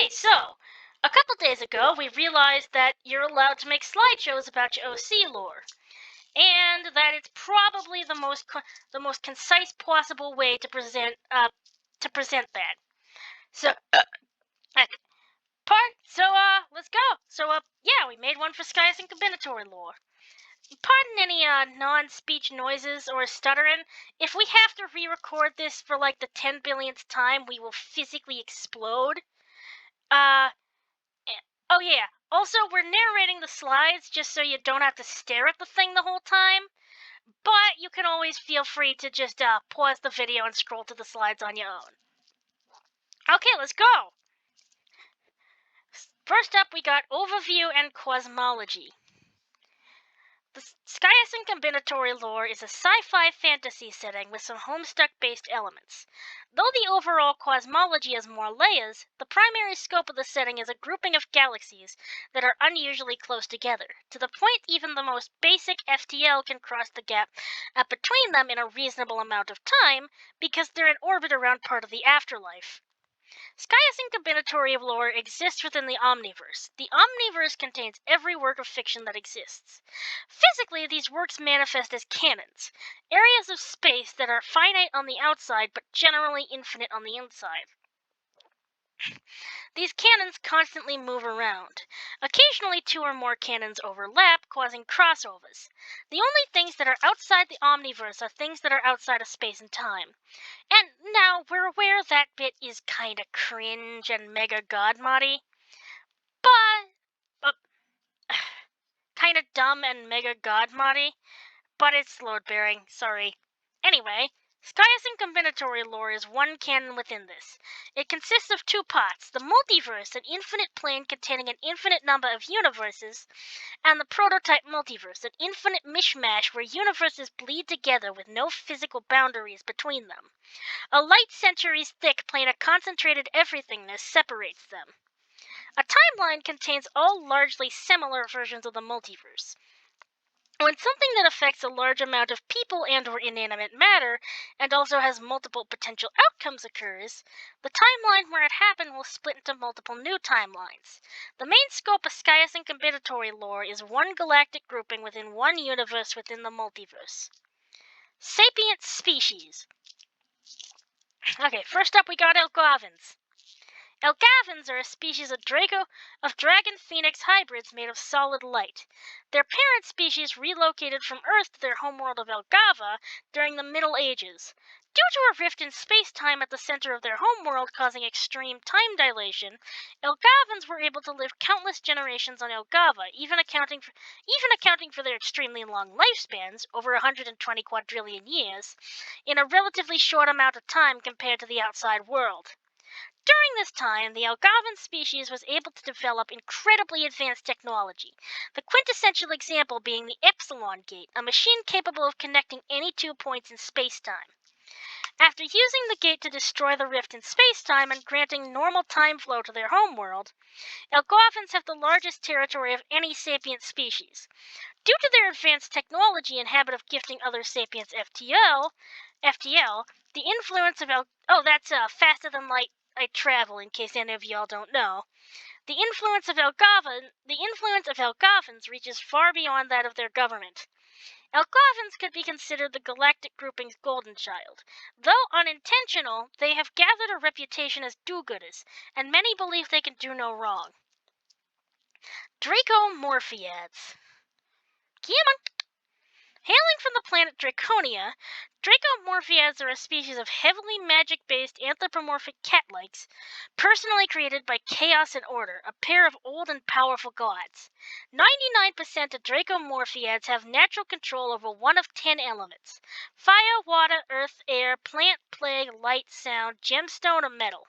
Hey, so, a couple days ago we realized that you're allowed to make slideshows about your OC lore, and that it's probably the most concise possible way to present that. So, okay, let's go. Yeah, we made one for skaiason combinatory lore. Pardon any non-speech noises or stuttering. If we have to re-record this for like the 10 billionth time, we will physically explode. Uh, Oh yeah. Also, we're narrating the slides just so you don't have to stare at the thing the whole time. But you can always feel free to just pause the video and scroll to the slides on your own. Okay, let's go. First up, we got overview and cosmology. The skaiason combinatory lore is a sci-fi fantasy setting with some Homestuck-based elements. Though the overall cosmology has more layers, the primary scope of the setting is a grouping of galaxies that are unusually close together, to the point even the most basic FTL can cross the gap between them in a reasonable amount of time because they're in orbit around part of the afterlife. Skaiason combinatory lore exists within the Omniverse. The Omniverse contains every work of fiction that exists. Physically, these works manifest as canons, areas of space that are finite on the outside but generally infinite on the inside. These canons constantly move around. Occasionally, two or more canons overlap, causing crossovers. The only things that are outside the Omniverse are things that are outside of space and time. And now, we're aware that bit is kinda cringe and mega godmoddy, but kinda dumb and mega godmoddy, but it's load-bearing, sorry. Anyway, skaiason combinatory lore is one canon within this. It consists of two parts, the multiverse, an infinite plane containing an infinite number of universes, and the prototype multiverse, an infinite mishmash where universes bleed together with no physical boundaries between them. A light centuries thick plane of concentrated everythingness separates them. A timeline contains all largely similar versions of the multiverse. When something that affects a large amount of people and or inanimate matter, and also has multiple potential outcomes occurs, the timeline where it happened will split into multiple new timelines. The main scope of skaiason combinatory lore is one galactic grouping within one universe within the multiverse. Sapient species. Okay, first up we got Elgavans. Elgavans are a species of dragon phoenix hybrids made of solid light. Their parent species relocated from Earth to their homeworld of Elgava during the Middle Ages. Due to a rift in space-time at the center of their homeworld causing extreme time dilation, Elgavans were able to live countless generations on Elgava, even accounting for their extremely long lifespans, over 120 quadrillion years, in a relatively short amount of time compared to the outside world. During this time, the Elgavan species was able to develop incredibly advanced technology, the quintessential example being the Epsilon Gate, a machine capable of connecting any 2 points in space-time. After using the gate to destroy the rift in space-time and granting normal time flow to their homeworld, Elgavans have the largest territory of any sapient species. Due to their advanced technology and habit of gifting other sapients FTL, the influence of that's faster than light I travel, in case any of y'all don't know. The influence of Elgavans reaches far beyond that of their government. Elgavans could be considered the galactic grouping's golden child. Though unintentional, they have gathered a reputation as do-gooders, and many believe they can do no wrong. Dracomorphiads. Hailing from the planet Draconia, Dracomorphiads are a species of heavily magic-based anthropomorphic cat-likes, personally created by Chaos and Order, a pair of old and powerful gods. 99% of Dracomorphiads have natural control over one of 10 elements: fire, water, earth, air, plant, plague, light, sound, gemstone, or metal.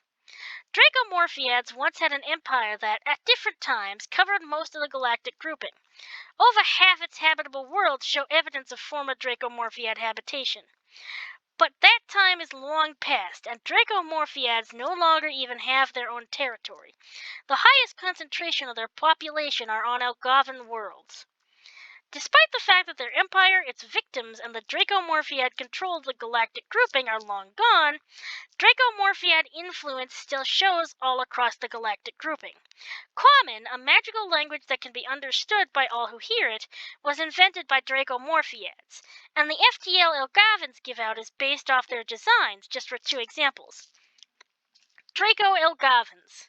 Dracomorphiads once had an empire that, at different times, covered most of the galactic grouping. Over half its habitable worlds show evidence of former Dracomorphiad habitation. But that time is long past, and Dracomorphiads no longer even have their own territory. The highest concentration of their population are on Elgavan worlds. Despite the fact that their empire, its victims, and the Dracomorphiad control of the galactic grouping are long gone, Dracomorphiad influence still shows all across the galactic grouping. Common, a magical language that can be understood by all who hear it, was invented by Dracomorphiads, and the FTL Elgavans give out is based off their designs, just for two examples. Draco Elgavans.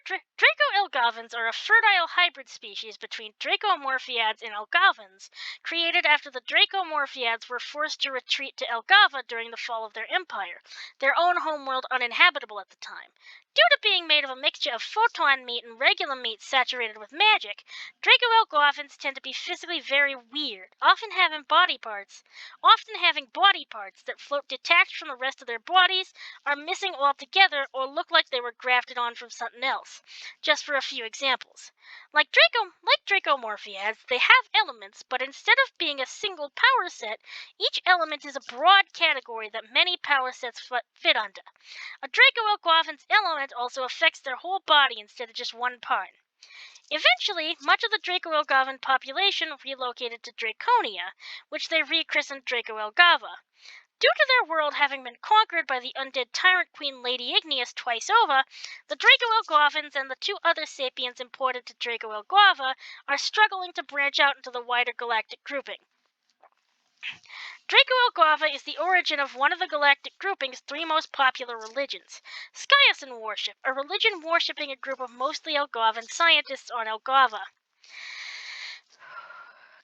Draco Elgavans are a fertile hybrid species between Dracomorphiads and Elgavans, created after the Dracomorphiads were forced to retreat to Elgava during the fall of their empire, their own homeworld uninhabitable at the time. Due to being made of a mixture of photon meat and regular meat saturated with magic, Draco Elgavans tend to be physically very weird, often having body parts that float detached from the rest of their bodies, are missing altogether, or look like they were grafted on from something else, just for a few examples. Like Dracomorphiads, they have elements, but instead of being a single power set, each element is a broad category that many power sets fit under. A Draco Elgavan's element also affects their whole body instead of just one part. Eventually, much of the Draco Elgavan population relocated to Draconia, which they rechristened Draco Elgava. Due to their world having been conquered by the undead tyrant queen Lady Igneous twice over, the Draco Elgavans and the two other sapiens imported to Draco Elgava are struggling to branch out into the wider galactic grouping. Draco Elgava is the origin of one of the galactic grouping's three most popular religions, skaiason worship, a religion worshipping a group of mostly Elgavan scientists on Elgava.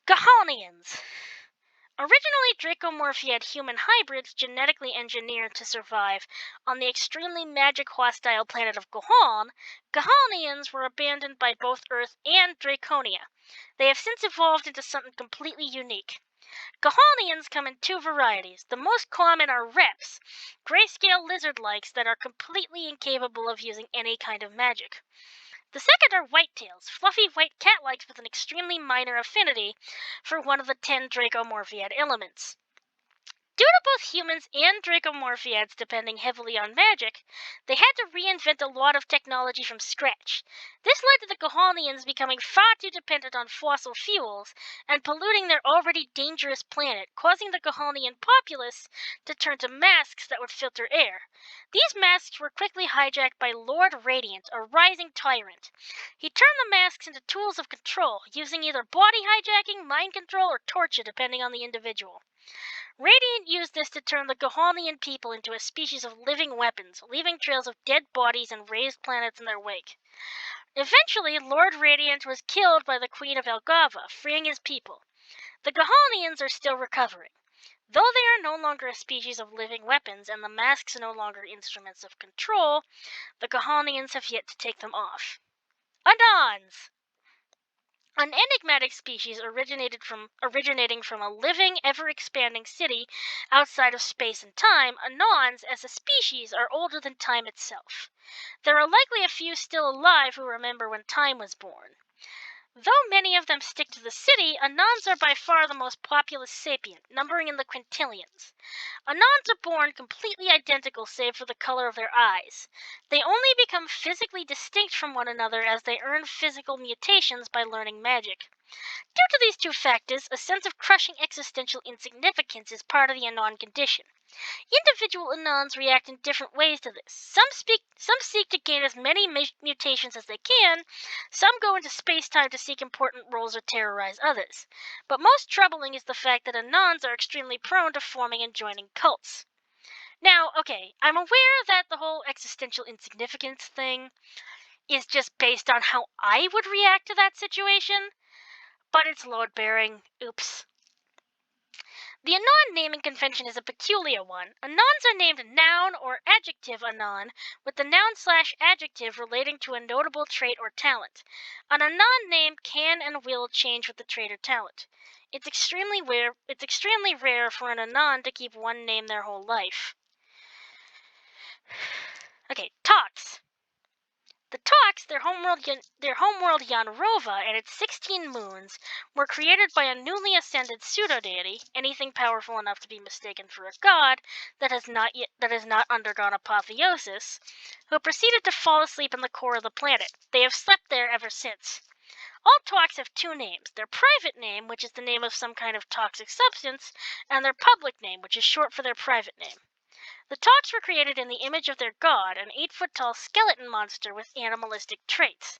Gahonians. Originally Dracomorphiad human hybrids genetically engineered to survive on the extremely magic-hostile planet of Gahon, Gahonians were abandoned by both Earth and Draconia. They have since evolved into something completely unique. Gahonians come in two varieties. The most common are reps, grayscale lizard-likes that are completely incapable of using any kind of magic. The second are whitetails, fluffy white cat-likes with an extremely minor affinity for one of the 10 Dracomorphiad elements. Due to both humans and Dracomorphiads depending heavily on magic, they had to reinvent a lot of technology from scratch. This led to the Gahonians becoming far too dependent on fossil fuels and polluting their already dangerous planet, causing the Gahonian populace to turn to masks that would filter air. These masks were quickly hijacked by Lord Radiant, a rising tyrant. He turned the masks into tools of control, using either body hijacking, mind control, or torture depending on the individual. Radiant used this to turn the Gahonian people into a species of living weapons, leaving trails of dead bodies and raised planets in their wake. Eventually, Lord Radiant was killed by the Queen of Elgava, freeing his people. The Gahonians are still recovering. Though they are no longer a species of living weapons and the masks are no longer instruments of control, the Gahonians have yet to take them off. Anons! An enigmatic species originating from a living, ever-expanding city outside of space and time, Anons, as a species, are older than time itself. There are likely a few still alive who remember when time was born. Though many of them stick to the city, Anons are by far the most populous sapient, numbering in the quintillions. Anons are born completely identical save for the color of their eyes. They only become physically distinct from one another as they earn physical mutations by learning magic. Due to these two factors, a sense of crushing existential insignificance is part of the Anon condition. Individual Anons react in different ways to this. Some seek to gain as many mutations as they can, some go into space-time to seek important roles or terrorize others. But most troubling is the fact that Anons are extremely prone to forming and joining cults. Now, okay, I'm aware that the whole existential insignificance thing is just based on how I would react to that situation, but it's load-bearing. Oops. The Anon naming convention is a peculiar one. Anons are named noun or adjective Anon, with the noun/adjective relating to a notable trait or talent. An Anon name can and will change with the trait or talent. It's extremely rare for an Anon to keep one name their whole life. Okay, Tots. The Tots, their homeworld Yanrova and its 16 moons, were created by a newly ascended pseudo-deity, anything powerful enough to be mistaken for a god that has not undergone apotheosis, who proceeded to fall asleep in the core of the planet. They have slept there ever since. All talks have two names: their private name, which is the name of some kind of toxic substance, and their public name, which is short for their private name. The talks were created in the image of their god, an 8-foot-tall skeleton monster with animalistic traits.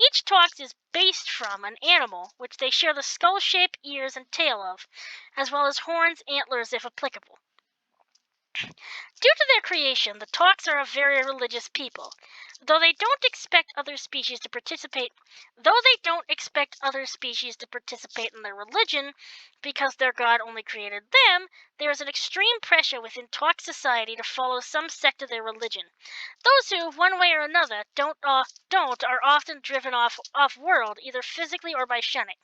Each tox is based from an animal, which they share the skull shape, ears, and tail of, as well as horns, antlers if applicable. Due to their creation, the Talks are a very religious people. Though they don't expect other species to participate in their religion because their god only created them, there is an extreme pressure within Talk society to follow some sect of their religion. Those who, one way or another, don't are often driven off-world, either physically or by shunning.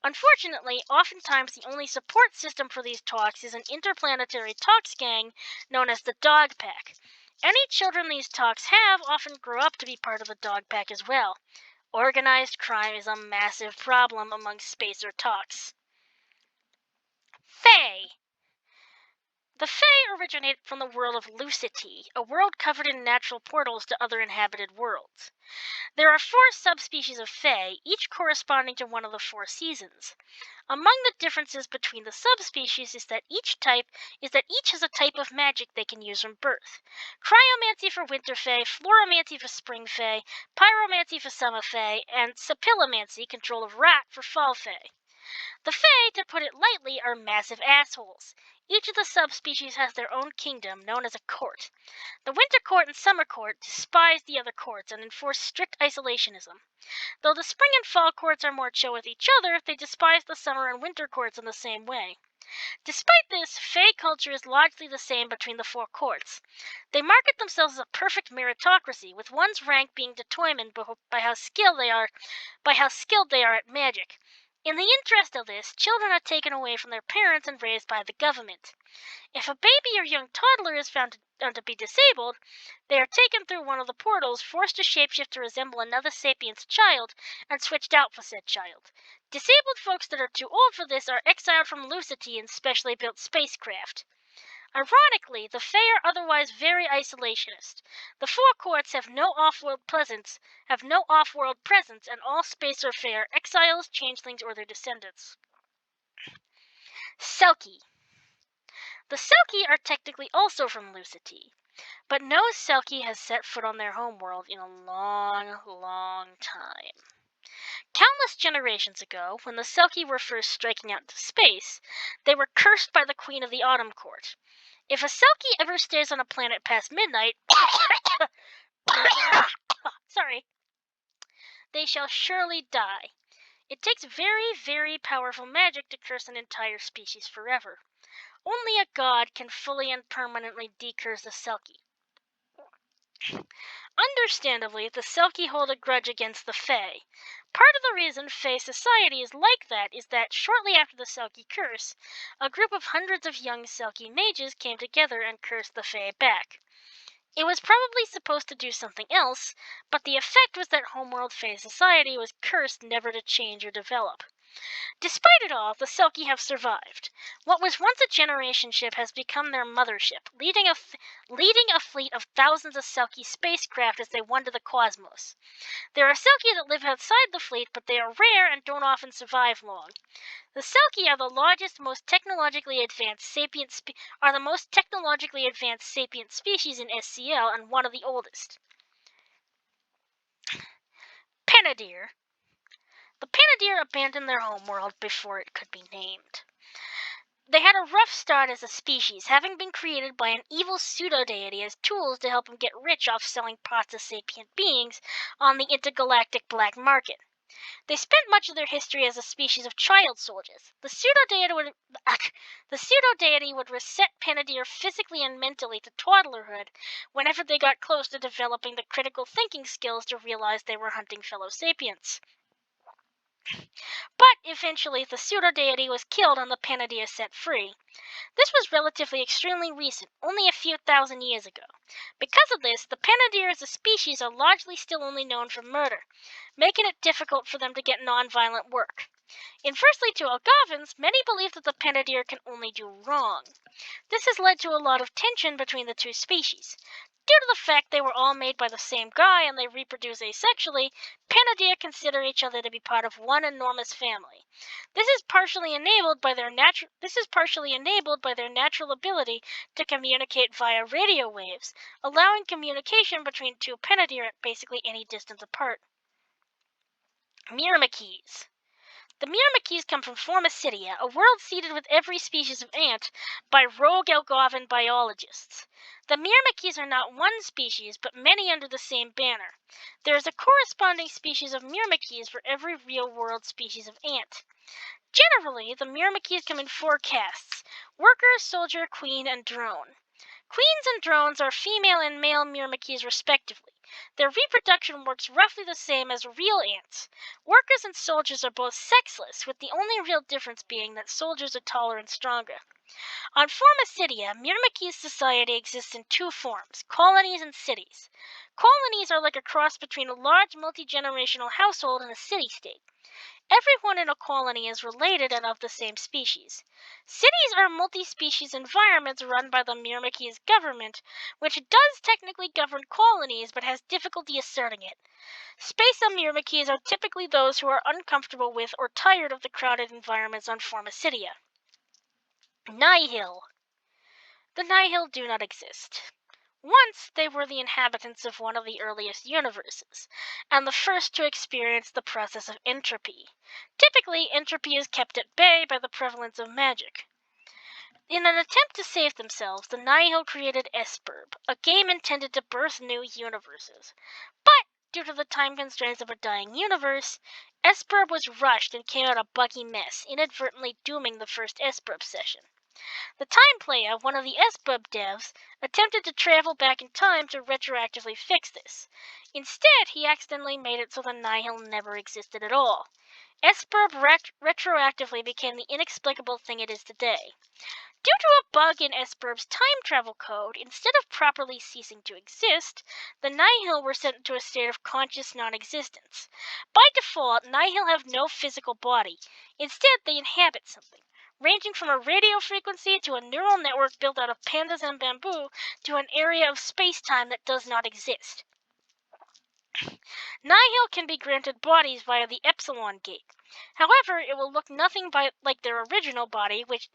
Unfortunately, oftentimes the only support system for these talks is an interplanetary talks gang known as the Dog Pack. Any children these talks have often grow up to be part of the Dog Pack as well. Organized crime is a massive problem among spacer talks. Fae. The Fae originate from the world of Lucity, a world covered in natural portals to other inhabited worlds. There are 4 subspecies of Fae, each corresponding to one of the 4 seasons. Among the differences between the subspecies is that each has a type of magic they can use from birth. Cryomancy for winter fae, fluoromancy for spring fae, pyromancy for summer fae, and sapillomancy, control of rat, for fall fae. The fae, to put it lightly, are massive assholes. Each of the subspecies has their own kingdom, known as a court. The winter court and summer court despise the other courts and enforce strict isolationism. Though the spring and fall courts are more chill with each other, they despise the summer and winter courts in the same way. Despite this, Fae culture is largely the same between the 4 courts. They market themselves as a perfect meritocracy, with one's rank being determined by how skilled they are at magic. In the interest of this, children are taken away from their parents and raised by the government. If a baby or young toddler is found to be disabled, they are taken through one of the portals, forced to shapeshift to resemble another sapient's child, and switched out for said child. Disabled folks that are too old for this are exiled from Lucity in specially built spacecraft. Ironically, the Fae are otherwise very isolationist. The 4 courts have no off-world presence, and all spacer Fae are exiles, changelings, or their descendants. Selkie. The Selkie are technically also from Lucity, but no Selkie has set foot on their homeworld in a long, long time. Countless generations ago, when the Selkie were first striking out into space, they were cursed by the Queen of the Autumn Court. If a Selkie ever stays on a planet past midnight, they shall surely die. It takes very, very powerful magic to curse an entire species forever. Only a god can fully and permanently decurse a Selkie. Understandably, the Selkie hold a grudge against the Fae. Part of the reason Fae society is like that is that shortly after the Selkie curse, a group of hundreds of young Selkie mages came together and cursed the Fae back. It was probably supposed to do something else, but the effect was that Homeworld Fae society was cursed never to change or develop. Despite it all, the Selkie have survived. What was once a generation ship has become their mothership, leading a fleet of thousands of Selkie spacecraft as they wander the cosmos. There are Selkie that live outside the fleet, but they are rare and don't often survive long. The Selkie are the largest, most technologically advanced sapient species in SCL and one of the oldest. Penadir. The Penadir abandoned their homeworld before it could be named. They had a rough start as a species, having been created by an evil pseudo-deity as tools to help them get rich off selling parts of sapient beings on the intergalactic black market. They spent much of their history as a species of child soldiers. The pseudo-deity would reset Penadir physically and mentally to toddlerhood whenever they got close to developing the critical thinking skills to realize they were hunting fellow sapients. But eventually the pseudo-deity was killed and the Penadir set free. This was relatively extremely recent, only a few thousand years ago. Because of this, the Penadir as a species are largely still only known for murder, making it difficult for them to get non-violent work. Inversely to Algavans, many believe that the Penadir can only do wrong. This has led to a lot of tension between the two species. Due to the fact they were all made by the same guy and they reproduce asexually, Panadia consider each other to be part of one enormous family. This is partially enabled by their natural ability to communicate via radio waves, allowing communication between two Panadia at basically any distance apart. Myrmekis. The Myrmekis come from Formicidia, a world seeded with every species of ant by rogue Algovan biologists. The Myrmekis are not one species, but many under the same banner. There is a corresponding species of Myrmekis for every real-world species of ant. Generally, the Myrmekis come in 4 castes: worker, soldier, queen, and drone. Queens and drones are female and male Myrmekis respectively. Their reproduction works roughly the same as real ants. Workers and soldiers are both sexless, with the only real difference being that soldiers are taller and stronger. On Formicidia, Myrmekis society exists in 2 forms: colonies and cities. Colonies are like a cross between a large multi-generational household and a city-state. Everyone in a colony is related and of the same species. Cities are multi-species environments run by the Myrmekis government, which does technically govern colonies but has difficulty asserting it. Space Myrmekis are typically those who are uncomfortable with or tired of the crowded environments on Formicidia. Nihil. The Nihil do not exist. Once they were the inhabitants of one of the earliest universes, and the first to experience the process of entropy. Typically, entropy is kept at bay by the prevalence of magic. In an attempt to save themselves, the Nihil created Esperb, a game intended to birth new universes. But, due to the time constraints of a dying universe, Esperb was rushed and came out a buggy mess, inadvertently dooming the first Esperb session. The Time Player, one of the SBUB devs, attempted to travel back in time to retroactively fix this. Instead, he accidentally made it so the Nihil never existed at all. SBUB retroactively became the inexplicable thing it is today. Due to a bug in SBURB's time travel code, instead of properly ceasing to exist, the Nihil were sent into a state of conscious non-existence. By default, Nihil have no physical body. Instead, they inhabit something, ranging from a radio frequency to a neural network built out of pandas and bamboo to an area of space-time that does not exist. Nihil can be granted bodies via the Epsilon Gate. However, it will look nothing like their original body, which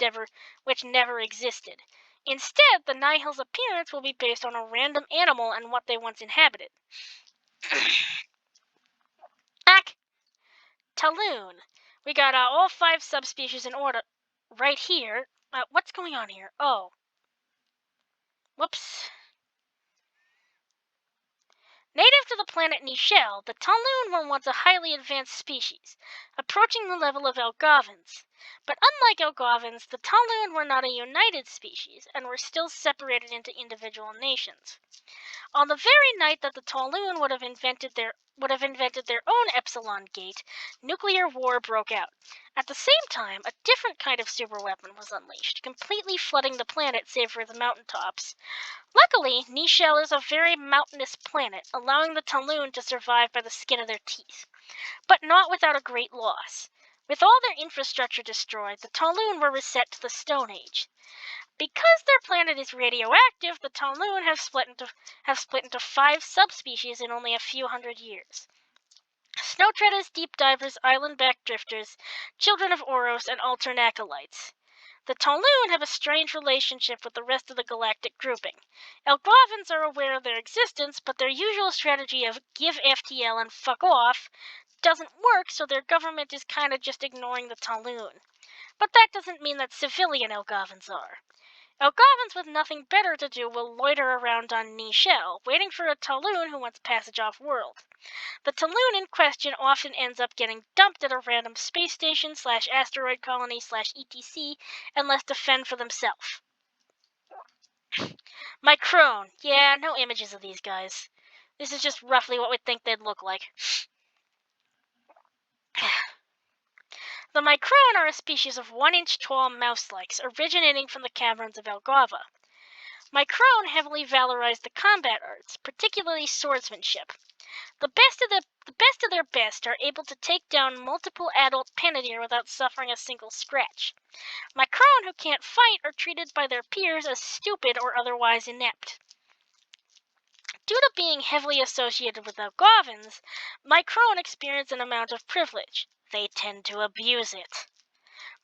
never existed. Instead, the Nihil's appearance will be based on a random animal and what they once inhabited. Talon. We got all 5 subspecies in order right here. What's going on here? Oh. Whoops. Native to the planet Nichelle, the Talon were once a highly advanced species, approaching the level of Algovans. But unlike Algovans, the Talon were not a united species and were still separated into individual nations. On the very night that the Talon would have invented their own Epsilon Gate, nuclear war broke out. At the same time, a different kind of superweapon was unleashed, completely flooding the planet save for the mountaintops. Luckily, Nichelle is a very mountainous planet, allowing the Talon to survive by the skin of their teeth. But not without a great loss. With all their infrastructure destroyed, the Talon were reset to the Stone Age. Because their planet is radioactive, the Talon have split into 5 subspecies in only a few hundred years. Snow treaders, deep divers, island-back drifters, children of Oros, and alternacolites. The Talon have a strange relationship with the rest of the galactic grouping. Algovans are aware of their existence, but their usual strategy of give FTL and fuck off doesn't work, so their government is kinda just ignoring the Talon. But that doesn't mean that civilian Algovans are. Algovans with nothing better to do will loiter around on Nichelle, waiting for a Talon who wants passage off-world. The Talon in question often ends up getting dumped at a random space station / asteroid colony / etc. and left to fend for themselves. Microne. Yeah, no images of these guys. This is just roughly what we think they'd look like. The Microne are a species of 1-inch tall mouse-likes originating from the caverns of Algova. Microne heavily valorized the combat arts, particularly swordsmanship. The best of their best are able to take down multiple adult Panadir without suffering a single scratch. Microne who can't fight are treated by their peers as stupid or otherwise inept. due to being heavily associated with Algovans, Micron experience an amount of privilege. They tend to abuse it.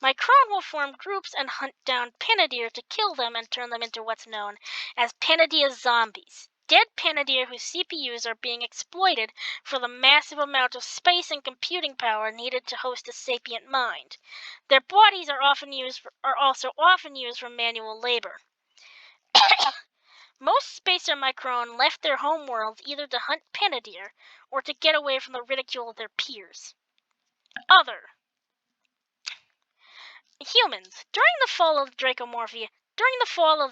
Micron will form groups and hunt down Panadir to kill them and turn them into what's known as Panadir zombies. Dead Panadir whose CPUs are being exploited for the massive amount of space and computing power needed to host a sapient mind. Their bodies are also often used for manual labor. Most Spacer Micron left their homeworlds either to hunt Panadir or to get away from the ridicule of their peers. Other humans. During the fall of the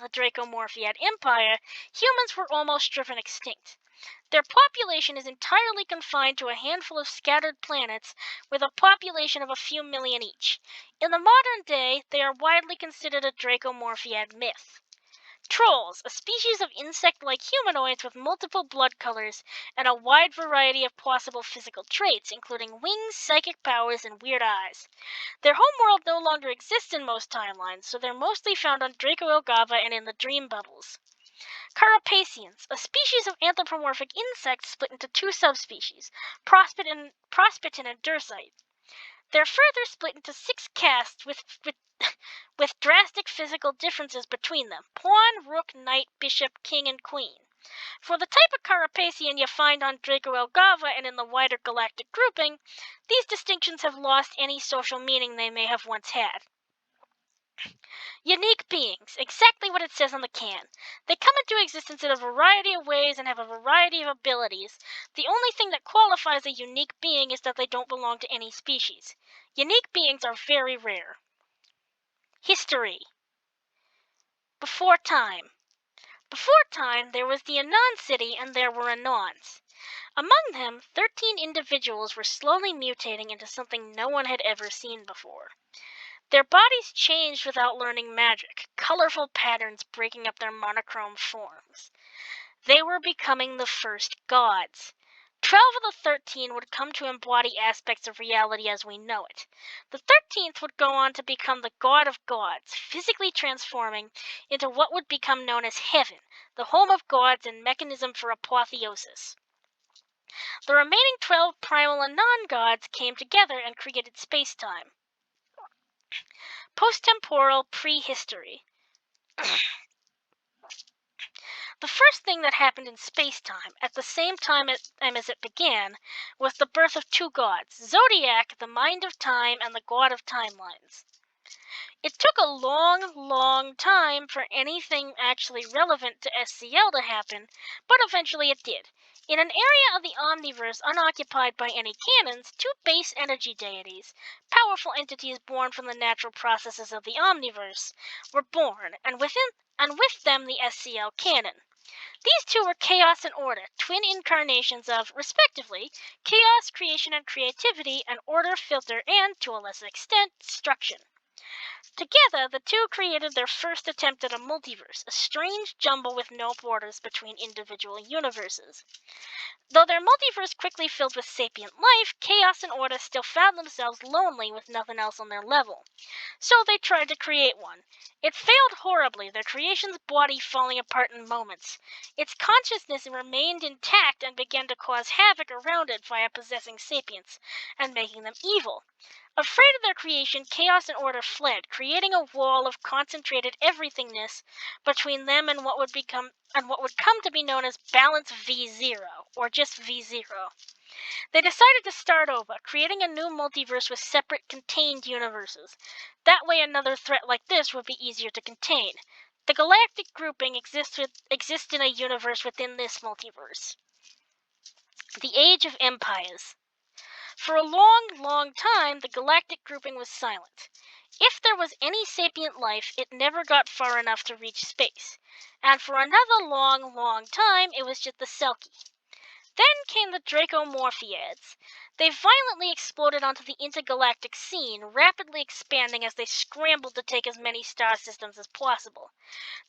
Dracomorphiad Empire, humans were almost driven extinct. Their population is entirely confined to a handful of scattered planets with a population of a few million each. In the modern day, they are widely considered a Dracomorphiad myth. Trolls, a species of insect-like humanoids with multiple blood colors and a wide variety of possible physical traits, including wings, psychic powers, and weird eyes. Their homeworld no longer exists in most timelines, so they're mostly found on Draco Elgava and in the Dream Bubbles. Carapacians, a species of anthropomorphic insects split into two subspecies, Prospitin and Dursite. They're further split into 6 castes with drastic physical differences between them: pawn, rook, knight, bishop, king, and queen. For the type of Carapacian you find on Draco Elgava and in the wider galactic grouping, these distinctions have lost any social meaning they may have once had. Unique beings, exactly what it says on the can. They come into existence in a variety of ways and have a variety of abilities. The only thing that qualifies a unique being is that they don't belong to any species. Unique beings are very rare. History. Before time. Before time, there was the Anon city and there were Anons. Among them, 13 individuals were slowly mutating into something no one had ever seen before. Their bodies changed without learning magic, colorful patterns breaking up their monochrome forms. They were becoming the first gods. 12 of the 13 would come to embody aspects of reality as we know it. The 13th would go on to become the god of gods, physically transforming into what would become known as heaven, the home of gods and mechanism for apotheosis. The remaining 12 primal and non-gods came together and created space-time. Post-temporal prehistory. The first thing that happened in space-time, at the same time as it began, was the birth of 2 gods, Zodiac, the mind of time, and the god of timelines. It took a long time for anything actually relevant to SCL to happen, but eventually it did. In an area of the Omniverse unoccupied by any canons, 2 base energy deities, powerful entities born from the natural processes of the Omniverse, were born, and with them the SCL canon. These 2 were Chaos and Order, twin incarnations of, respectively, Chaos, Creation and Creativity, and Order, Filter, and, to a lesser extent, Destruction. Together, the 2 created their first attempt at a multiverse, a strange jumble with no borders between individual universes. Though their multiverse quickly filled with sapient life, Chaos and Order still found themselves lonely with nothing else on their level. So they tried to create one. It failed horribly, their creation's body falling apart in moments. Its consciousness remained intact and began to cause havoc around it via possessing sapients and making them evil. Afraid of their creation, Chaos and Order fled, creating a wall of concentrated everythingness between them and what would come to be known as Balance V0, or just V0. They decided to start over, creating a new multiverse with separate contained universes. That way another threat like this would be easier to contain. The galactic grouping exists in a universe within this multiverse. The Age of Empires. For a long time, the galactic grouping was silent. If there was any sapient life, it never got far enough to reach space. And for another long time, it was just the Selkie. Then came the Dracomorphiads. They violently exploded onto the intergalactic scene, rapidly expanding as they scrambled to take as many star systems as possible.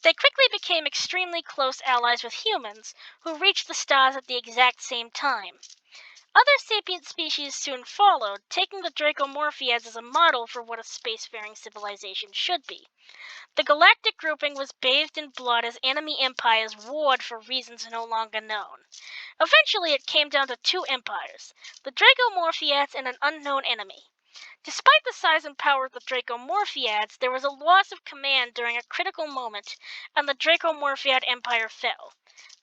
They quickly became extremely close allies with humans, who reached the stars at the exact same time. Other sapient species soon followed, taking the Dracomorphiads as a model for what a spacefaring civilization should be. The galactic grouping was bathed in blood as enemy empires warred for reasons no longer known. Eventually, it came down to two empires, the Dracomorphiads and an unknown enemy. Despite the size and power of the Dracomorphiads, there was a loss of command during a critical moment, and the Dracomorphiad Empire fell.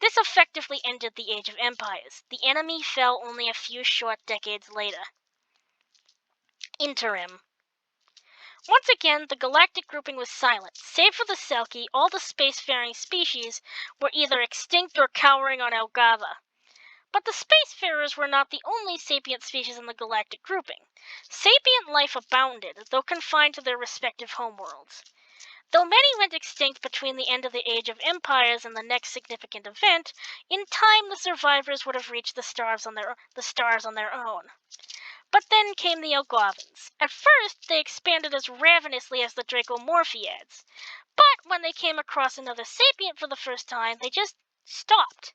This effectively ended the Age of Empires. The enemy fell only a few short decades later. Interim. Once again, the galactic grouping was silent. Save for the Selkie, all the spacefaring species were either extinct or cowering on Elgava. But the spacefarers were not the only sapient species in the galactic grouping. Sapient life abounded, though confined to their respective homeworlds. Though many went extinct between the end of the Age of Empires and the next significant event, in time the survivors would have reached the stars on their own. But then came the Elgavans. At first, they expanded as ravenously as the Dracomorphiads. But when they came across another sapient for the first time, they just stopped.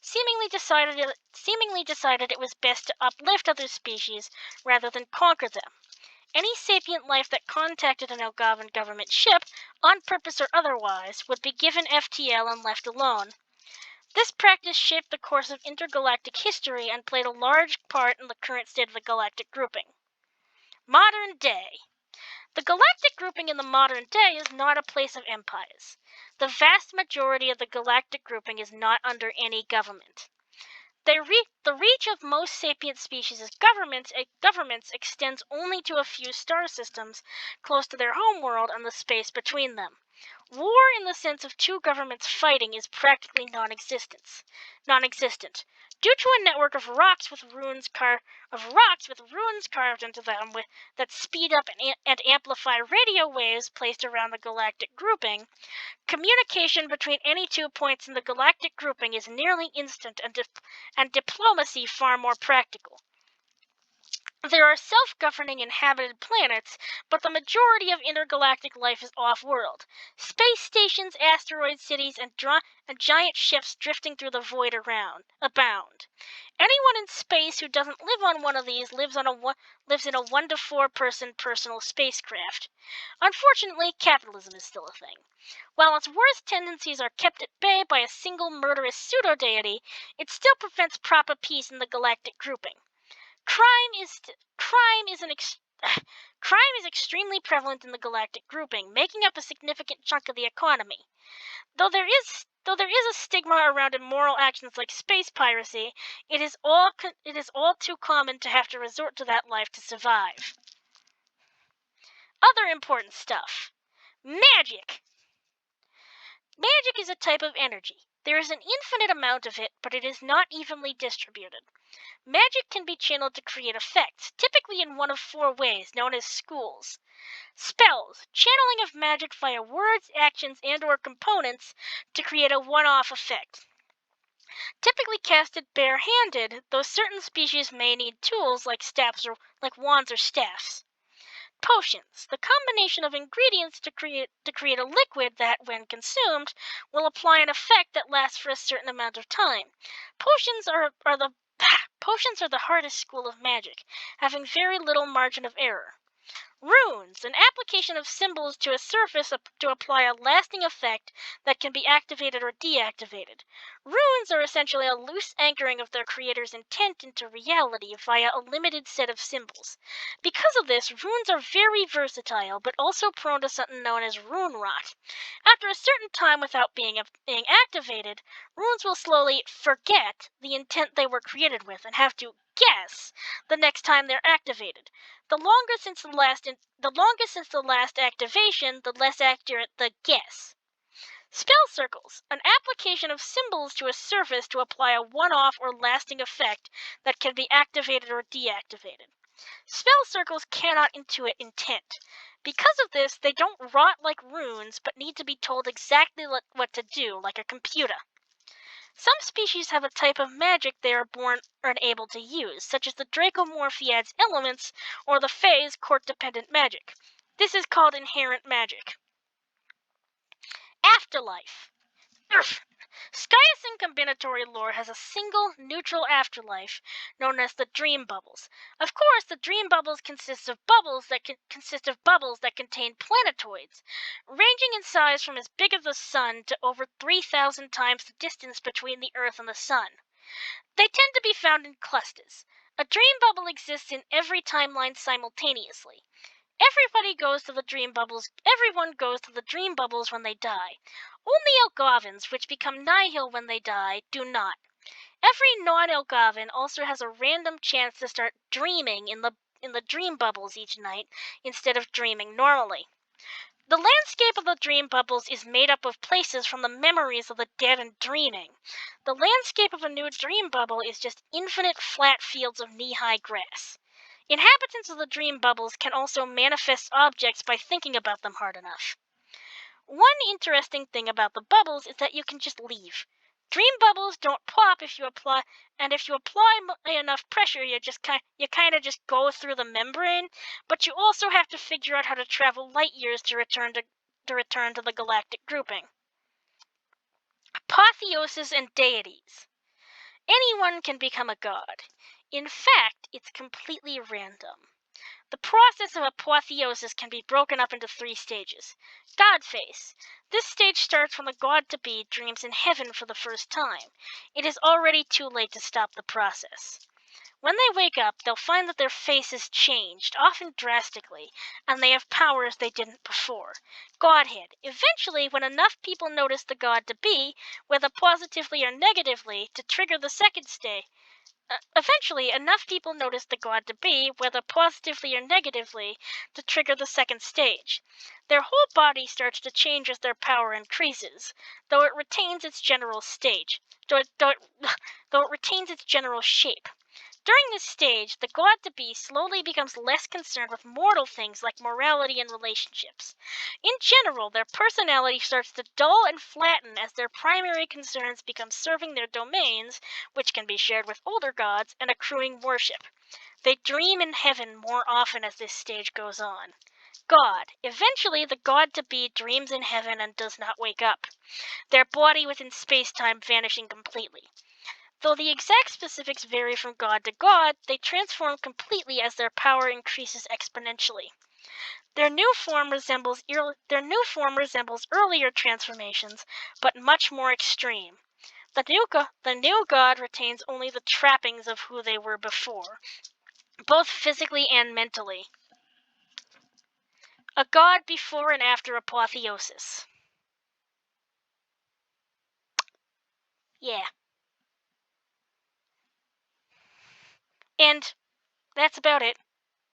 Seemingly decided it was best to uplift other species rather than conquer them. Any sapient life that contacted an Elgavan government ship, on purpose or otherwise, would be given FTL and left alone. This practice shaped the course of intergalactic history and played a large part in the current state of the galactic grouping. Modern day. The galactic grouping in the modern day is not a place of empires. The vast majority of the galactic grouping is not under any government. The reach of most sapient species as governments extends only to a few star systems close to their homeworld and the space between them. War in the sense of two governments fighting is practically non-existent. Due to a network of rocks with runes carved into them that speed up and amplify radio waves placed around the galactic grouping, communication between any 2 points in the galactic grouping is nearly instant and diplomacy far more practical. There are self-governing inhabited planets, but the majority of intergalactic life is off-world. Space stations, asteroid cities, and giant ships drifting through the void abound. Anyone in space who doesn't live on one of these lives in a 1 to 4 person personal spacecraft. Unfortunately, capitalism is still a thing. While its worst tendencies are kept at bay by a single murderous pseudo-deity, it still prevents proper peace in the galactic grouping. Crime is extremely prevalent in the galactic grouping, making up a significant chunk of the economy. Though there is a stigma around immoral actions like space piracy, it is all too common to have to resort to that life to survive. Other important stuff. Magic. Magic is a type of energy. There is an infinite amount of it, but it is not evenly distributed. Magic can be channeled to create effects, typically in one of 4 ways, known as schools. Spells, channeling of magic via words, actions, and/or components to create a one-off effect. Typically casted bare-handed, though certain species may need tools like wands or staffs. Potions, the combination of ingredients to create a liquid that, when consumed, will apply an effect that lasts for a certain amount of time. Potions are the hardest school of magic, having very little margin of error. Runes, an application of symbols to a surface to apply a lasting effect that can be activated or deactivated. Runes are essentially a loose anchoring of their creator's intent into reality via a limited set of symbols. Because of this, runes are very versatile, but also prone to something known as rune rot. After a certain time without being activated, runes will slowly forget the intent they were created with and have to guess the next time they're activated. The longer since the last activation, the less accurate the guess. Spell circles, an application of symbols to a surface to apply a one-off or lasting effect that can be activated or deactivated. Spell circles cannot intuit intent. Because of this, they don't rot like runes, but need to be told exactly what to do, like a computer. Some species have a type of magic they are born unable to use, such as the Dracomorphiad's elements or the Fae's court-dependent magic. This is called inherent magic. Afterlife. Skaiason combinatory lore has a single, neutral afterlife known as the dream bubbles. Of course, the dream bubbles consist of bubbles that contain planetoids, ranging in size from as big as the sun to over 3,000 times the distance between the Earth and the sun. They tend to be found in clusters. A dream bubble exists in every timeline simultaneously. Everyone goes to the dream bubbles when they die. Only Algovins, which become nihil when they die, do not. Every non-Algovin also has a random chance to start dreaming in the dream bubbles each night instead of dreaming normally. The landscape of the dream bubbles is made up of places from the memories of the dead and dreaming. The landscape of a new dream bubble is just infinite flat fields of knee-high grass. Inhabitants of the dream bubbles can also manifest objects by thinking about them hard enough. One interesting thing about the bubbles is that you can just leave. Dream bubbles don't pop if you apply enough pressure. You kind of just go through the membrane, but you also have to figure out how to travel light years to return to the galactic grouping. Apotheosis and deities. Anyone can become a god. In fact, it's completely random. The process of apotheosis can be broken up into 3 stages. God phase. This stage starts when the god-to-be dreams in heaven for the first time. It is already too late to stop the process. When they wake up, they'll find that their face is changed, often drastically, and they have powers they didn't before. Godhead. Eventually, when enough people notice the god-to-be, whether positively or negatively, to trigger the second stage, Eventually, enough people notice the god-to-be, whether positively or negatively, to trigger the second stage. Their whole body starts to change as their power increases, though it retains its general shape. During this stage, the god-to-be slowly becomes less concerned with mortal things like morality and relationships. In general, their personality starts to dull and flatten as their primary concerns become serving their domains, which can be shared with older gods, and accruing worship. They dream in heaven more often as this stage goes on. God. Eventually, the god-to-be dreams in heaven and does not wake up, their body within space-time vanishing completely. Though the exact specifics vary from god to god, they transform completely as their power increases exponentially. Their new form resembles earlier transformations, but much more extreme. The new god retains only the trappings of who they were before, both physically and mentally. A god before and after apotheosis. Yeah. And that's about it.